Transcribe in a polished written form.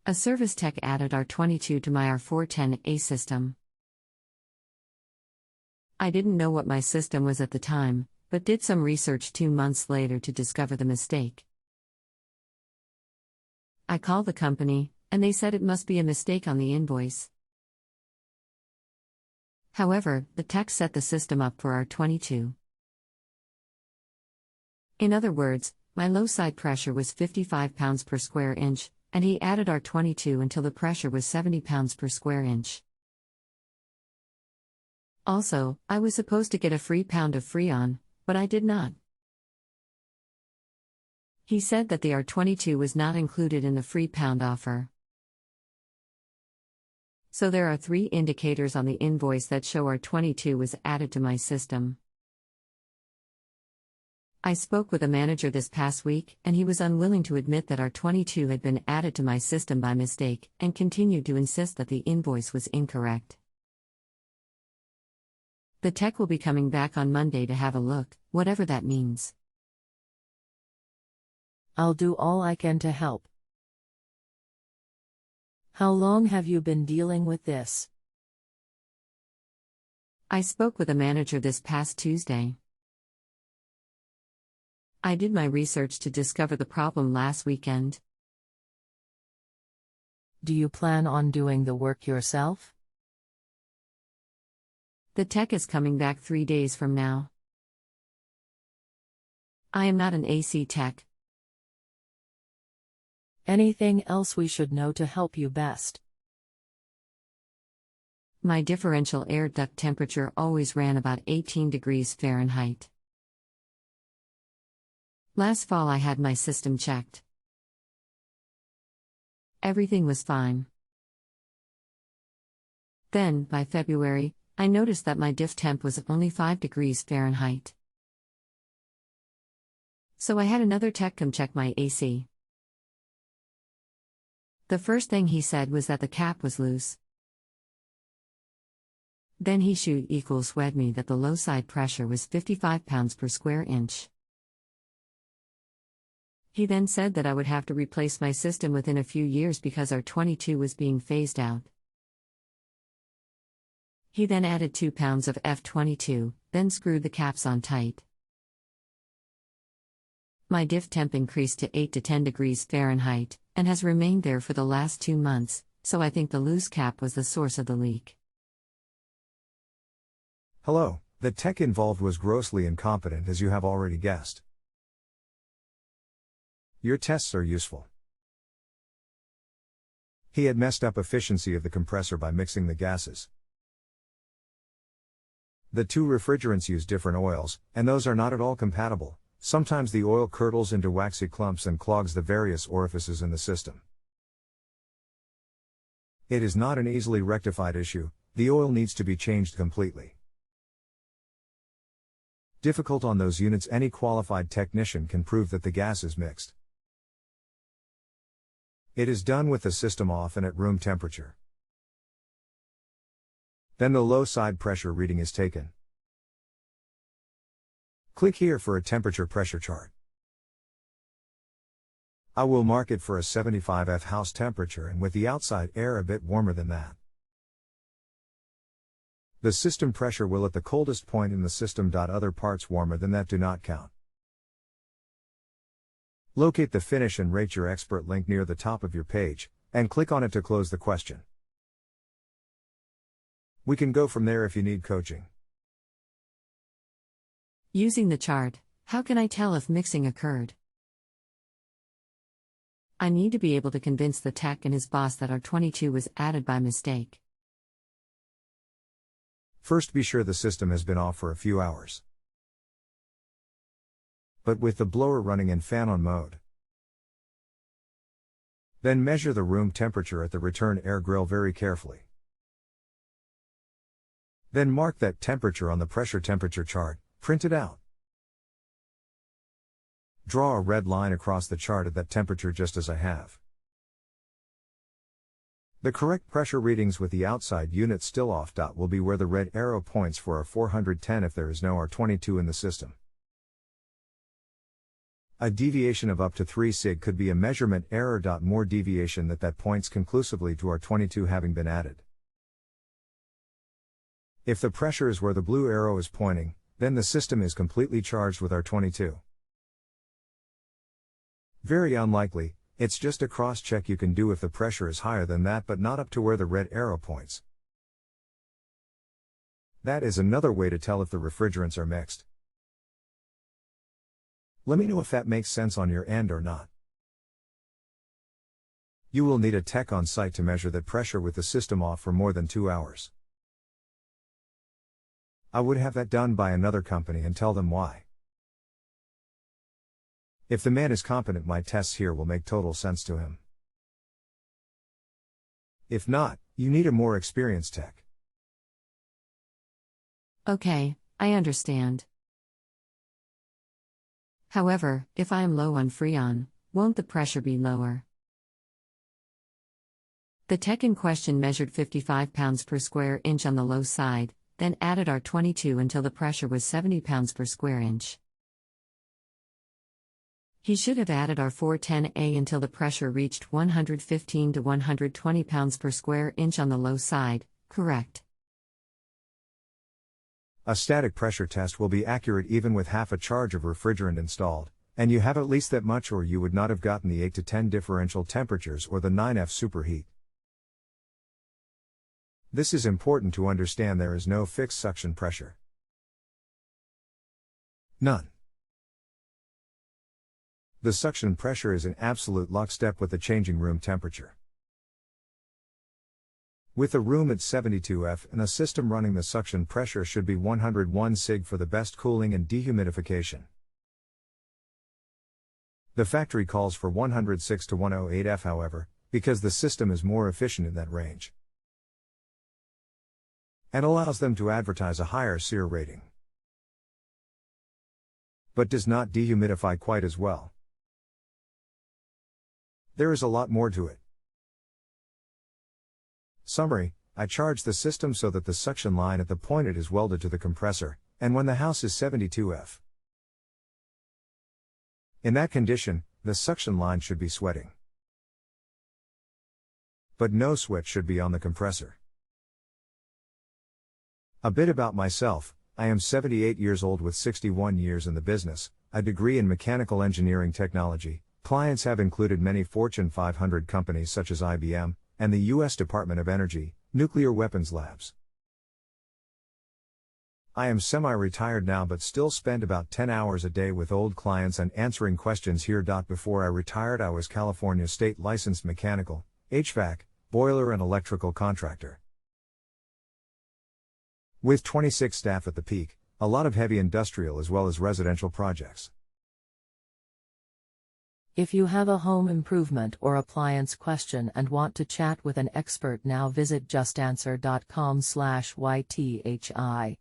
A service tech added R22 to my R410A system. I didn't know what my system was at the time, but did some research 2 months later to discover the mistake. I called the company, and they said it must be a mistake on the invoice. However, the tech set the system up for R22. In other words, my low side pressure was 55 pounds per square inch, and he added R22 until the pressure was 70 pounds per square inch. Also, I was supposed to get a free pound of Freon, but I did not. He said that the R22 was not included in the free pound offer. So there are 3 indicators on the invoice that show R22 was added to my system. I spoke with a manager this past week, and he was unwilling to admit that R22 had been added to my system by mistake, and continued to insist that the invoice was incorrect. The tech will be coming back on Monday to have a look, whatever that means. I'll do all I can to help. How long have you been dealing with this? I spoke with a manager this past Tuesday. I did my research to discover the problem last weekend. Do you plan on doing the work yourself? The tech is coming back 3 days from now. I am not an AC tech. Anything else we should know to help you best? My differential air duct temperature always ran about 18 degrees Fahrenheit. Last fall I had my system checked. Everything was fine. Then, by February, I noticed that my diff temp was only 5 degrees Fahrenheit. So I had another tech come check my AC. The first thing he said was that the cap was loose. Then he read me that the low side pressure was 55 pounds per square inch. He then said that I would have to replace my system within a few years because R22 was being phased out. He then added 2 pounds of F22, then screwed the caps on tight. My diff temp increased to 8 to 10 degrees Fahrenheit, and has remained there for the last 2 months, so I think the loose cap was the source of the leak. Hello, the tech involved was grossly incompetent, as you have already guessed. Your tests are useful. He had messed up efficiency of the compressor by mixing the gases. The 2 refrigerants use different oils, and those are not at all compatible. Sometimes the oil curdles into waxy clumps and clogs the various orifices in the system. It is not an easily rectified issue, the oil needs to be changed completely. Difficult on those units, any qualified technician can prove that the gas is mixed. It is done with the system off and at room temperature. Then the low side pressure reading is taken. Click here for a temperature pressure chart. I will mark it for a 75 F house temperature and with the outside air a bit warmer than that. The system pressure will at the coldest point in the system. Other parts warmer than that do not count. Locate the finish and rate your expert link near the top of your page, and click on it to close the question. We can go from there if you need coaching. Using the chart, how can I tell if mixing occurred? I need to be able to convince the tech and his boss that R22 was added by mistake. First, be sure the system has been off for a few hours, but with the blower running and fan on mode. Then measure the room temperature at the return air grill very carefully. Then mark that temperature on the pressure temperature chart, print it out. Draw a red line across the chart at that temperature just as I have. The correct pressure readings with the outside unit still off. Will be where the red arrow points for R410 if there is no R22 in the system. A deviation of up to 3 sig could be a measurement error. More deviation that points conclusively to our 22 having been added. If the pressure is where the blue arrow is pointing, then the system is completely charged with our 22. Very unlikely, it's just a cross-check you can do if the pressure is higher than that but not up to where the red arrow points. That is another way to tell if the refrigerants are mixed. Let me know if that makes sense on your end or not. You will need a tech on site to measure that pressure with the system off for more than 2 hours. I would have that done by another company and tell them why. If the man is competent, my tests here will make total sense to him. If not, you need a more experienced tech. Okay, I understand. However, if I am low on Freon, won't the pressure be lower? The tech in question measured 55 pounds per square inch on the low side, then added R22 until the pressure was 70 pounds per square inch. He should have added R410A until the pressure reached 115 to 120 pounds per square inch on the low side, correct? A static pressure test will be accurate even with half a charge of refrigerant installed, and you have at least that much or you would not have gotten the 8 to 10 differential temperatures or the 9F superheat. This is important to understand. There is no fixed suction pressure. None. The suction pressure is in absolute lockstep with the changing room temperature. With the room at 72°F and a system running, the suction pressure should be 101 sig for the best cooling and dehumidification. The factory calls for 106 to 108°F, however, because the system is more efficient in that range and allows them to advertise a higher SEER rating, but does not dehumidify quite as well. There is a lot more to it. Summary: I charge the system so that the suction line at the point it is welded to the compressor, and when the house is 72°F. In that condition, the suction line should be sweating. But no sweat should be on the compressor. A bit about myself: I am 78 years old with 61 years in the business, a degree in mechanical engineering technology. Clients have included many Fortune 500 companies such as IBM, and the U.S. Department of Energy, nuclear weapons labs. I am semi-retired now but still spend about 10 hours a day with old clients and answering questions here. Before I retired, I was California state licensed mechanical, HVAC, boiler and electrical contractor. With 26 staff at the peak, a lot of heavy industrial as well as residential projects. If you have a home improvement or appliance question and want to chat with an expert now, visit justanswer.com/YTHI.